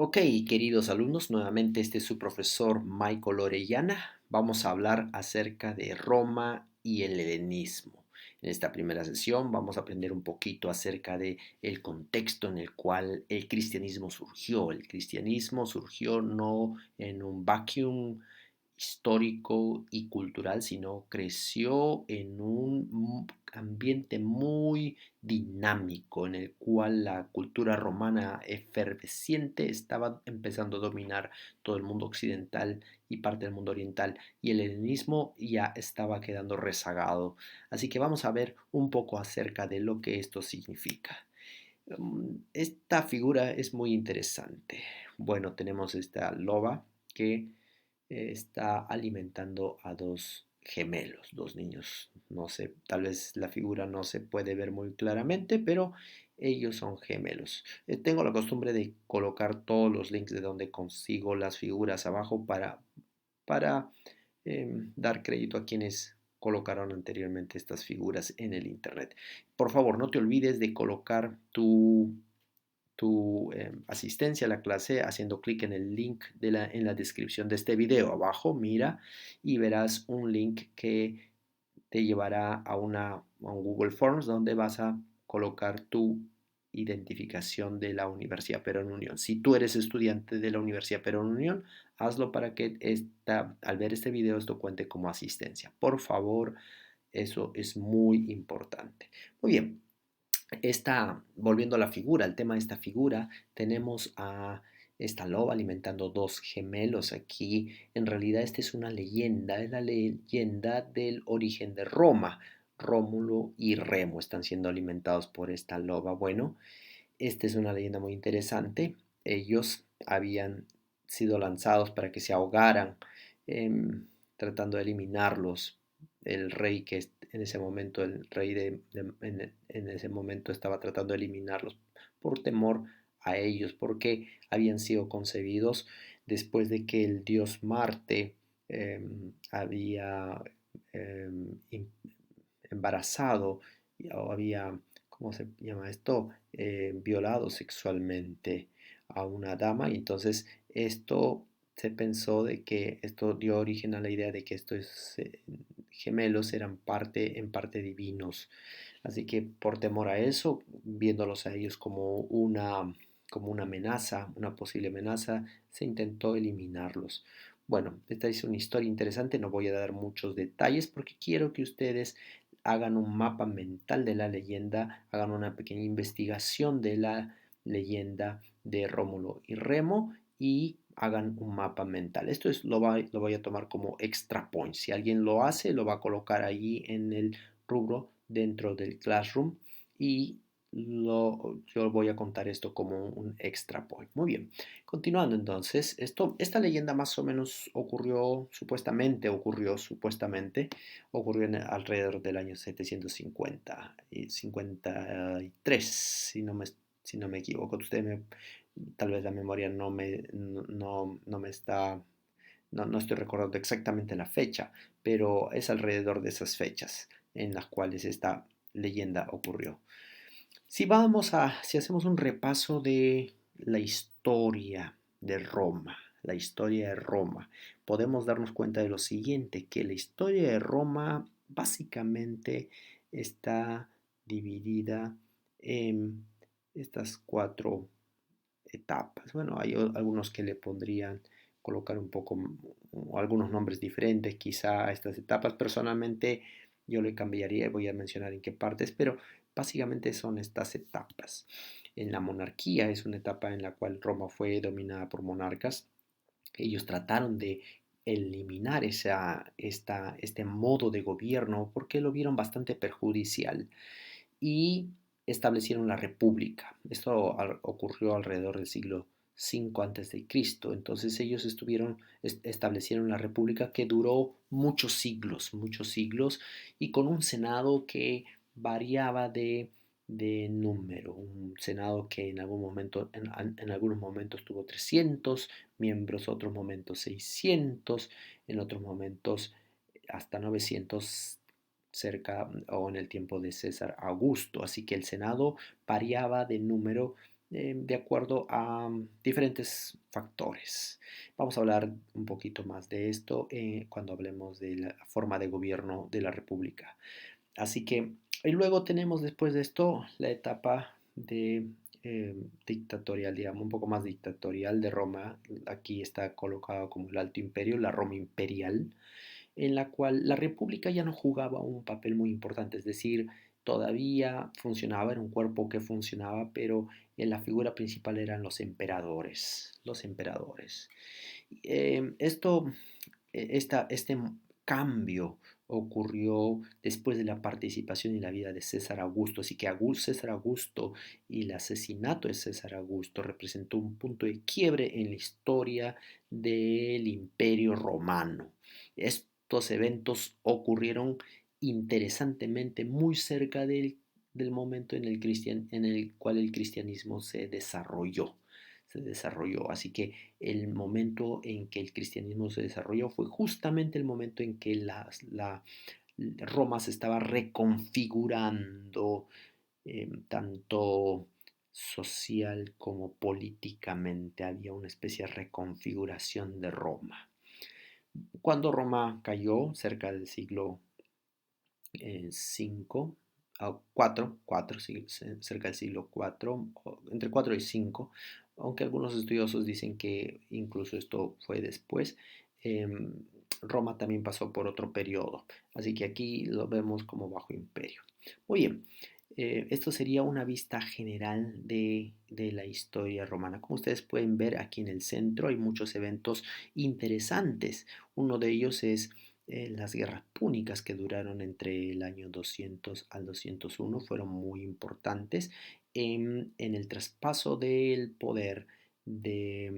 Ok, queridos alumnos, nuevamente este es su profesor Michael Orellana. Vamos a hablar acerca de Roma y el helenismo. En esta primera sesión vamos a aprender un poquito acerca de el contexto en el cual el cristianismo surgió. El cristianismo surgió no en un vacuum histórico y cultural, sino creció en un ambiente muy dinámico en el cual la cultura romana efervesciente estaba empezando a dominar todo el mundo occidental y parte del mundo oriental, y el helenismo ya estaba quedando rezagado. Así que vamos a ver un poco acerca de lo que esto significa. Esta figura es muy interesante. Bueno, tenemos esta loba que está alimentando a dos gemelos, dos niños. No sé, tal vez la figura no se puede ver muy claramente, pero ellos son gemelos. Tengo la costumbre de colocar todos los links de donde consigo las figuras abajo para dar crédito a quienes colocaron anteriormente estas figuras en el internet. Por favor, no te olvides de colocar tu asistencia a la clase haciendo clic en el link en la descripción de este video. Abajo mira y verás un link que te llevará a un Google Forms donde vas a colocar tu identificación de la Universidad Perón Unión. Si tú eres estudiante de la Universidad Perón Unión, hazlo para que al ver este video esto cuente como asistencia. Por favor, eso es muy importante. Muy bien, volviendo a la figura, al tema de esta figura, tenemos a esta loba alimentando dos gemelos aquí. En realidad esta es una leyenda, es la leyenda del origen de Roma. Rómulo y Remo están siendo alimentados por esta loba. Bueno, esta es una leyenda muy interesante. Ellos habían sido lanzados para que se ahogaran, tratando de eliminarlos. El rey en ese momento, el rey en ese momento estaba tratando de eliminarlos por temor a ellos, porque habían sido concebidos después de que el dios Marte había em, embarazado o había, ¿cómo se llama esto? Violado sexualmente a una dama, y entonces esto se pensó de que esto dio origen a la idea de que estos gemelos eran en parte divinos. Así que por temor a eso, viéndolos a ellos como una amenaza, una posible amenaza, se intentó eliminarlos. Bueno, esta es una historia interesante, no voy a dar muchos detalles porque quiero que ustedes hagan un mapa mental de la leyenda, hagan una pequeña investigación de la leyenda de Rómulo y Remo y hagan un mapa mental. Lo voy a tomar como extra point. Si alguien lo hace, lo va a colocar allí en el rubro dentro del classroom y yo voy a contar esto como un extra point. Muy bien. Continuando entonces, esta leyenda más o menos ocurrió alrededor del año 750 y 53, si no me equivoco. Tal vez la memoria no me está, no estoy recordando exactamente la fecha, pero es alrededor de esas fechas en las cuales esta leyenda ocurrió. Si hacemos un repaso de la historia de Roma, podemos darnos cuenta de lo siguiente, que la historia de Roma básicamente está dividida en estas cuatro etapas. Bueno, hay algunos que le pondrían colocar un poco algunos nombres diferentes quizá a estas etapas. Personalmente yo le cambiaría, voy a mencionar en qué partes, pero básicamente son estas etapas. En la monarquía es una etapa en la cual Roma fue dominada por monarcas. Ellos trataron de eliminar este modo de gobierno porque lo vieron bastante perjudicial y establecieron la república. Esto ocurrió alrededor del siglo V antes de Cristo. Entonces ellos establecieron la república que duró muchos siglos y con un senado que variaba de número, un senado que en algunos momentos tuvo 300 miembros, otros momentos 600, en otros momentos hasta 900 cerca o en el tiempo de César Augusto. Así que el Senado variaba de número de acuerdo a diferentes factores. Vamos a hablar un poquito más de esto cuando hablemos de la forma de gobierno de la República. Así que, y luego tenemos después de esto la etapa de dictatorial, digamos, un poco más dictatorial de Roma. Aquí está colocado como el Alto Imperio, la Roma imperial, en la cual la república ya no jugaba un papel muy importante, es decir, todavía funcionaba, era un cuerpo que funcionaba, pero la figura principal eran los emperadores, los emperadores. Esto, este cambio ocurrió después de la participación y la vida de César Augusto, así que César Augusto y el asesinato de César Augusto representó un punto de quiebre en la historia del Imperio Romano. Estos eventos ocurrieron interesantemente muy cerca del momento en el cual el cristianismo se desarrolló. Así que el momento en que el cristianismo se desarrolló fue justamente el momento en que Roma se estaba reconfigurando, tanto social como políticamente. Había una especie de reconfiguración de Roma. Cuando Roma cayó, cerca del siglo 5, 4, cerca del siglo 4, entre 4 y 5, aunque algunos estudiosos dicen que incluso esto fue después. em, Roma también pasó por otro periodo, así que aquí lo vemos como bajo imperio. Muy bien, esto sería una vista general de la historia romana. Como ustedes pueden ver aquí en el centro hay muchos eventos interesantes. Uno de ellos es las guerras púnicas que duraron entre el año 200 al 201 fueron muy importantes en el traspaso del poder de,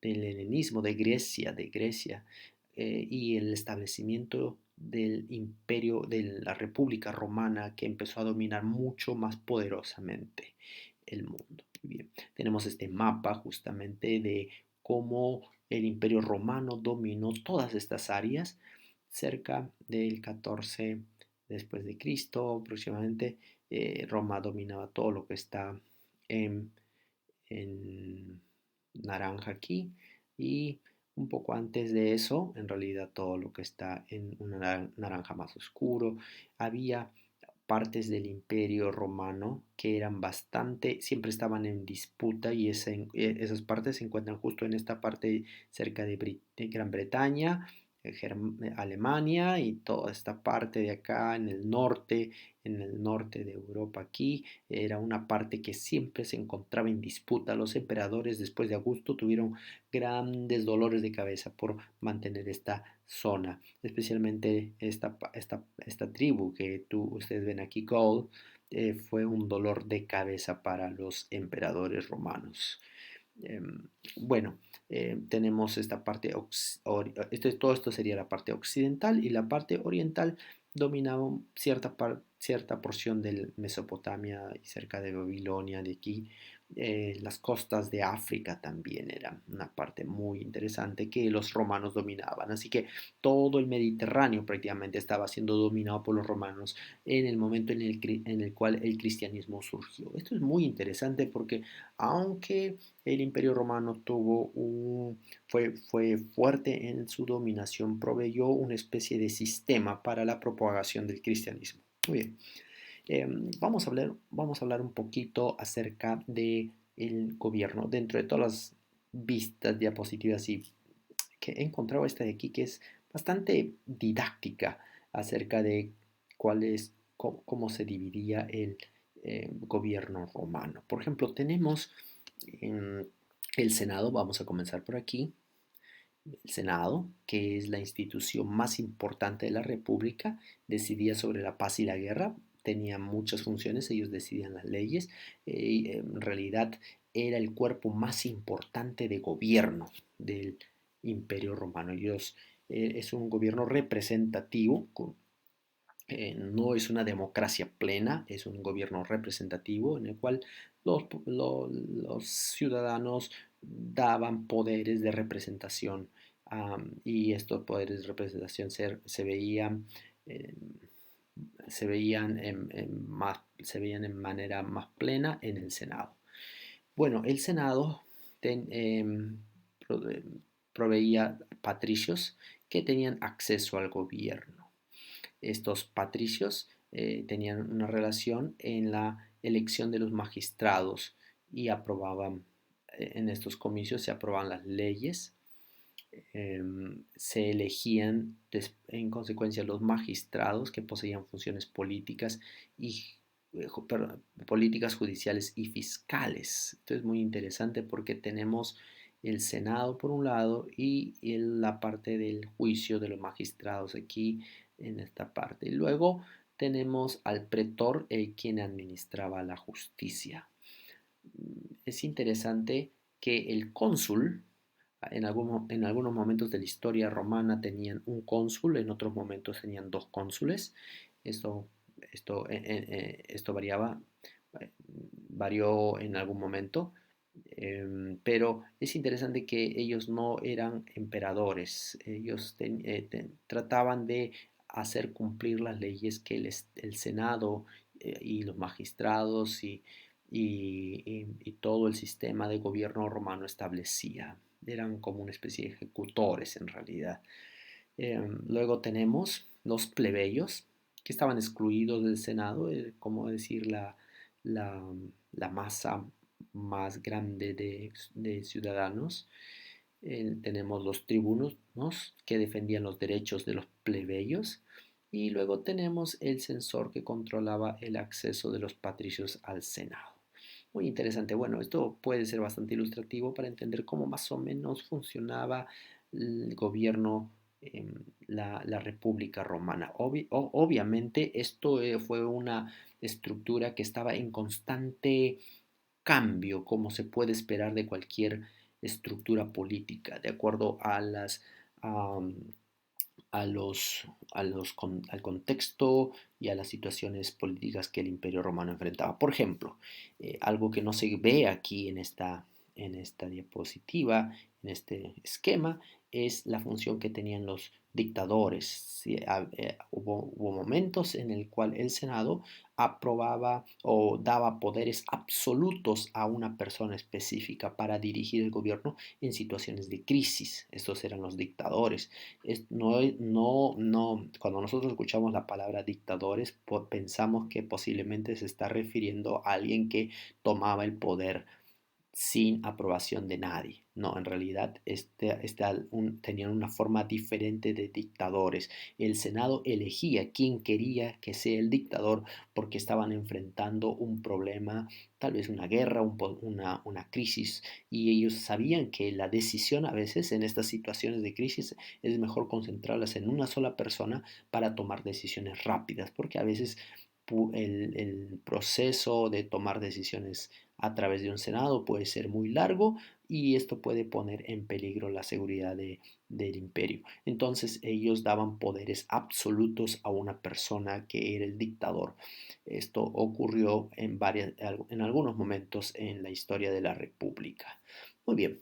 del helenismo de Grecia, y el establecimiento del imperio, de la República Romana, que empezó a dominar mucho más poderosamente el mundo. Bien, tenemos este mapa justamente de cómo el imperio romano dominó todas estas áreas cerca del 14 después de Cristo aproximadamente. Roma dominaba todo lo que está en, en naranja aquí, y un poco antes de eso, en realidad todo lo que está en un naranja más oscuro. Había partes del imperio romano que eran bastante, siempre estaban en disputa, y esas partes se encuentran justo en esta parte cerca de Gran Bretaña, Alemania y toda esta parte de acá en el norte de Europa aquí. Era una parte que siempre se encontraba en disputa. Los emperadores después de Augusto tuvieron grandes dolores de cabeza por mantener esta zona, especialmente esta tribu que ustedes ven aquí, Gaul. Fue un dolor de cabeza para los emperadores romanos. Bueno, tenemos esta parte, todo esto sería la parte occidental, y la parte oriental dominaba cierta porción de Mesopotamia y cerca de Babilonia, de aquí. Las costas de África también eran una parte muy interesante que los romanos dominaban. Así que todo el Mediterráneo prácticamente estaba siendo dominado por los romanos en el momento en el cual el cristianismo surgió. Esto es muy interesante porque aunque el Imperio Romano fue fuerte en su dominación, proveyó una especie de sistema para la propagación del cristianismo. Muy bien. Vamos a hablar un poquito acerca del gobierno. Dentro de todas las vistas, diapositivas y que he encontrado esta de aquí, que es bastante didáctica acerca de cómo se dividía el gobierno romano. Por ejemplo, tenemos el Senado. Vamos a comenzar por aquí. El Senado, que es la institución más importante de la República, decidía sobre la paz y la guerra. Tenía muchas funciones, ellos decidían las leyes. En realidad era el cuerpo más importante de gobierno del Imperio Romano. Es un gobierno representativo, no es una democracia plena, es un gobierno representativo en el cual los ciudadanos daban poderes de representación, y estos poderes de representación eh, se veían en manera más plena en el Senado. Bueno, el Senado pro- proveía patricios que tenían acceso al gobierno. Estos patricios tenían una relación en la elección de los magistrados y aprobaban, en estos comicios se aprobaban las leyes, se elegían en consecuencia los magistrados que poseían funciones políticas y políticas judiciales y fiscales. Esto es muy interesante porque tenemos el Senado por un lado y la parte del juicio de los magistrados aquí en esta parte. Y luego tenemos al pretor, quien administraba la justicia. Es interesante que el cónsul, en algunos momentos de la historia romana tenían un cónsul, en otros momentos tenían dos cónsules. Esto, esto eh, varió en algún momento, pero es interesante que ellos no eran emperadores, ellos trataban de hacer cumplir las leyes que el Senado y los magistrados y todo el sistema de gobierno romano establecía. Eran como una especie de ejecutores en realidad. Luego tenemos los plebeyos, que estaban excluidos del Senado, como decir la, la masa más grande de ciudadanos. Tenemos los tribunos, ¿no?, que defendían los derechos de los plebeyos. Y luego tenemos el censor que controlaba el acceso de los patricios al Senado. Muy interesante. Bueno, esto puede ser bastante ilustrativo para entender cómo más o menos funcionaba el gobierno, la República Romana. Obviamente esto fue una estructura que estaba en constante cambio, como se puede esperar de cualquier estructura política, de acuerdo a, al contexto y a las situaciones políticas que el Imperio Romano enfrentaba. Por ejemplo, algo que no se ve aquí en esta diapositiva, en este esquema, es la función que tenían los dictadores. Sí, hubo momentos en el cual el Senado aprobaba o daba poderes absolutos a una persona específica para dirigir el gobierno en situaciones de crisis. Estos eran los dictadores. Cuando nosotros escuchamos la palabra dictadores, pensamos que posiblemente se está refiriendo a alguien que tomaba el poder sin aprobación de nadie. No, en realidad tenían una forma diferente de dictadores. El Senado elegía quién quería que sea el dictador porque estaban enfrentando un problema, tal vez una guerra, una crisis, y ellos sabían que la decisión a veces en estas situaciones de crisis es mejor concentrarlas en una sola persona para tomar decisiones rápidas, porque a veces el proceso de tomar decisiones a través de un Senado puede ser muy largo y esto puede poner en peligro la seguridad del imperio. Entonces ellos daban poderes absolutos a una persona que era el dictador. Esto ocurrió en algunos momentos en la historia de la República. Muy bien.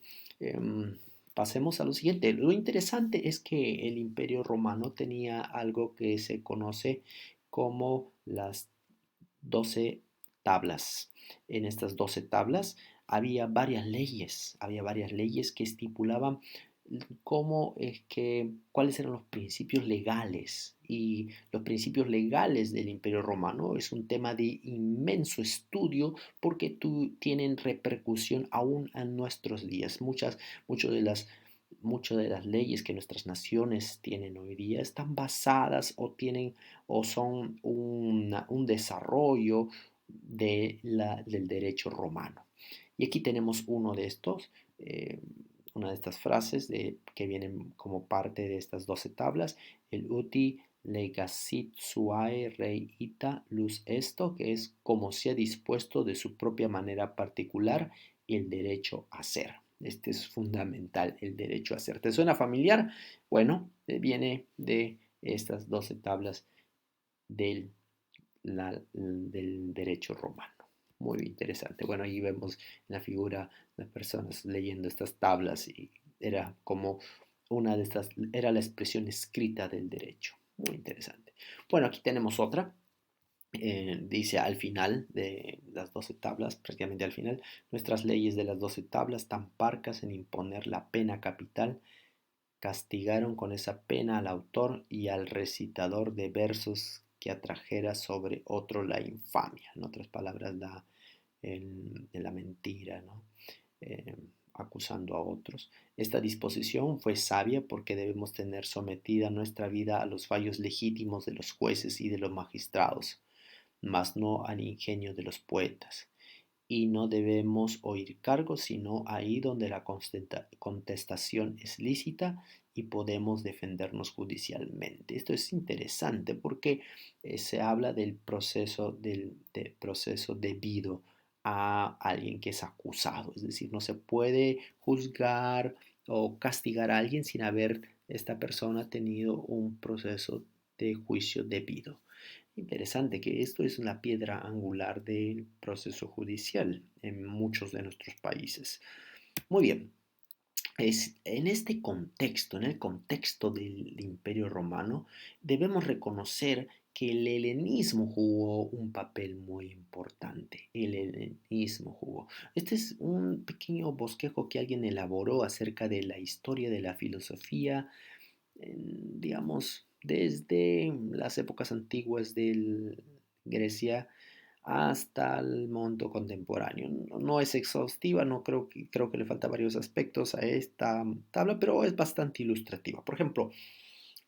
Pasemos a lo siguiente. Lo interesante es que el Imperio Romano tenía algo que se conoce como las 12 tablas. En estas 12 tablas había varias leyes que estipulaban cuáles eran los principios legales. Y los principios legales del Imperio Romano es un tema de inmenso estudio porque tienen repercusión aún en nuestros días. Muchas de las leyes que nuestras naciones tienen hoy día están basadas o son un desarrollo del derecho romano. Y aquí tenemos uno de estos, una de estas frases que vienen como parte de estas 12 tablas, el uti legasit suae rei ita luz esto, que es como se ha dispuesto de su propia manera particular el derecho a ser. Este es fundamental, el derecho a ser. ¿Te suena familiar? Bueno, viene de estas 12 tablas del, del derecho romano. Muy interesante. Bueno, ahí vemos la figura de personas leyendo estas tablas y era como una de estas, era la expresión escrita del derecho. Muy interesante. Bueno, aquí tenemos otra. Dice al final de las 12 tablas, prácticamente al final, nuestras leyes de las 12 tablas, tan parcas en imponer la pena capital, castigaron con esa pena al autor y al recitador de versos que atrajera sobre otro la infamia. En otras palabras, la mentira, ¿no? Eh, acusando a otros. Esta disposición fue sabia porque debemos tener sometida nuestra vida a los fallos legítimos de los jueces y de los magistrados, mas no al ingenio de los poetas. Y no debemos oír cargos sino ahí donde la contestación es lícita y podemos defendernos judicialmente. Esto es interesante porque se habla del proceso debido a alguien que es acusado, es decir, no se puede juzgar o castigar a alguien sin haber esta persona tenido un proceso de juicio debido. Interesante que esto es una piedra angular del proceso judicial en muchos de nuestros países. Muy bien, en este contexto, en el contexto del Imperio Romano, debemos reconocer que el helenismo jugó un papel muy importante. El helenismo jugó. Este es un pequeño bosquejo que alguien elaboró acerca de la historia de la filosofía, digamos, desde las épocas antiguas de Grecia hasta el mundo contemporáneo. No es exhaustiva, no creo que le falta varios aspectos a esta tabla, pero es bastante ilustrativa. Por ejemplo,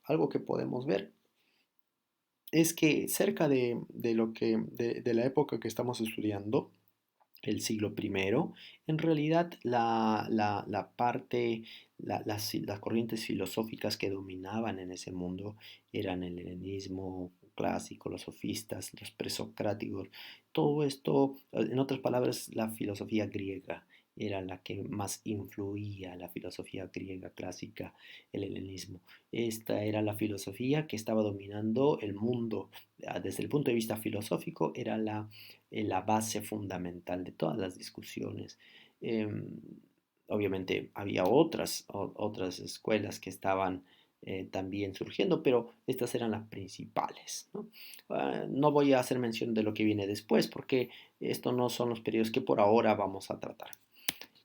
algo que podemos ver es que cerca de la época que estamos estudiando, el siglo primero, en realidad la parte, las corrientes filosóficas que dominaban en ese mundo eran el helenismo clásico, los sofistas, los presocráticos, todo esto, en otras palabras, la filosofía griega era la que más influía, la filosofía griega clásica, el helenismo. Esta era la filosofía que estaba dominando el mundo. Desde el punto de vista filosófico, era la base fundamental de todas las discusiones. Eh, Obviamente había otras escuelas que estaban también surgiendo, pero estas eran las principales, ¿no? No voy a hacer mención de lo que viene después, porque estos no son los periodos que por ahora vamos a tratar.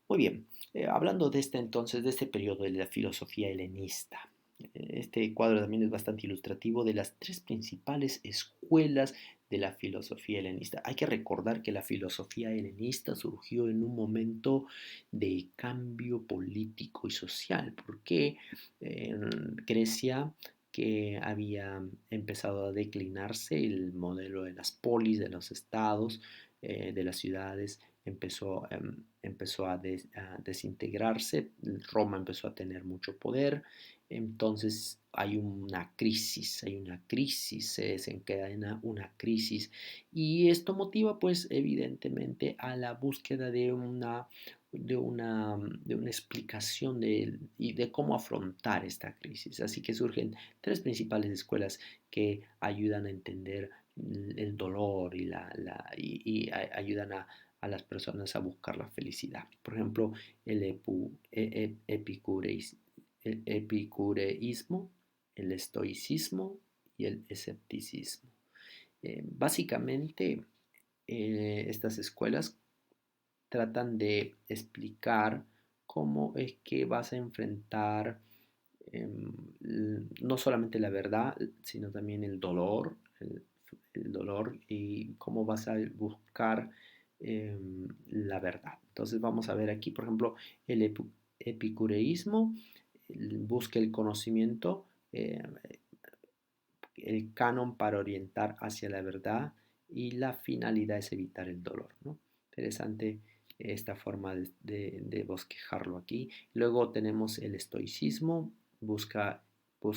Muy bien, hablando de este entonces, de este periodo de la filosofía helenista, este cuadro también es bastante ilustrativo de las tres principales escuelas de la filosofía helenista. Hay que recordar que la filosofía helenista surgió en un momento de cambio político y social, porque Grecia, que había empezado a declinarse el modelo de las polis, de los estados, de las ciudades, empezó a desintegrarse, Roma empezó a tener mucho poder, entonces hay una crisis, se desencadena una crisis y esto motiva pues evidentemente a la búsqueda de una explicación y de cómo afrontar esta crisis. Así que surgen tres principales escuelas que ayudan a entender el dolor y ayudan a las personas a buscar la felicidad. Por ejemplo, el epicureísmo, el estoicismo y el escepticismo. Básicamente, estas escuelas tratan de explicar cómo es que vas a enfrentar no solamente la verdad, sino también el dolor y cómo vas a buscar la verdad. Entonces vamos a ver aquí, por ejemplo, el epicureísmo busca el conocimiento, el canon para orientar hacia la verdad y la finalidad es evitar el dolor, ¿no? Interesante esta forma de bosquejarlo aquí. Luego tenemos el estoicismo, busca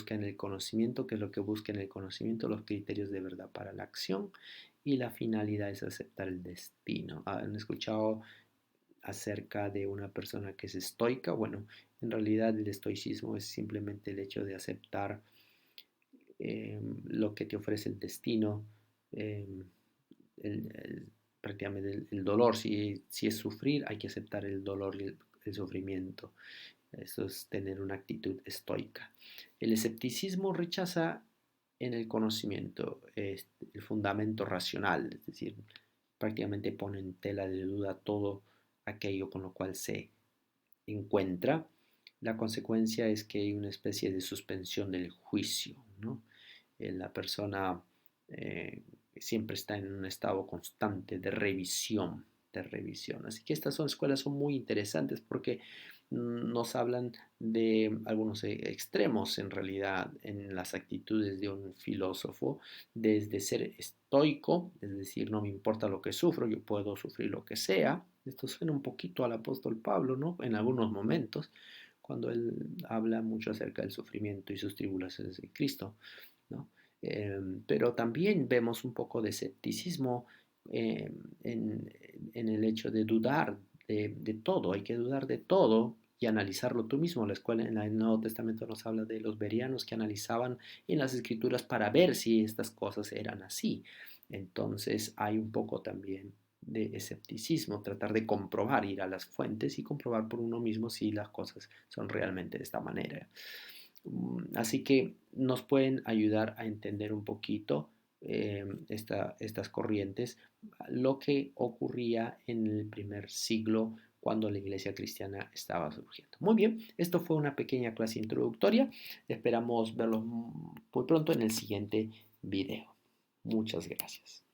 en el conocimiento, que es lo que busca en el conocimiento, los criterios de verdad para la acción y la finalidad es aceptar el destino. ¿Han escuchado acerca de una persona que es estoica? Bueno, en realidad el estoicismo es simplemente el hecho de aceptar lo que te ofrece el destino, eh, prácticamente el dolor. Si es sufrir, hay que aceptar el dolor y el sufrimiento. Eso es tener una actitud estoica. El escepticismo rechaza en el conocimiento, el fundamento racional, es decir, prácticamente pone en tela de duda todo aquello con lo cual se encuentra. La consecuencia es que hay una especie de suspensión del juicio, ¿no? La persona siempre está en un estado constante de revisión, de revisión. Así que estas escuelas son muy interesantes porque nos hablan de algunos extremos en realidad en las actitudes de un filósofo, desde ser estoico, es decir, no me importa lo que sufro, yo puedo sufrir lo que sea. Esto suena un poquito al apóstol Pablo, ¿no? En algunos momentos, cuando él habla mucho acerca del sufrimiento y sus tribulaciones en Cristo, ¿no? Pero también vemos un poco de escepticismo eh, en, en, el hecho de dudar de todo, hay que dudar de todo y analizarlo tú mismo. La escuela en el Nuevo Testamento nos habla de los bereanos que analizaban en las escrituras para ver si estas cosas eran así. Entonces hay un poco también de escepticismo, tratar de comprobar, ir a las fuentes y comprobar por uno mismo si las cosas son realmente de esta manera. Así que nos pueden ayudar a entender un poquito estas corrientes, lo que ocurría en el primer siglo cuando la iglesia cristiana estaba surgiendo. Muy bien, esto fue una pequeña clase introductoria. Esperamos verlos muy pronto en el siguiente video. Muchas gracias.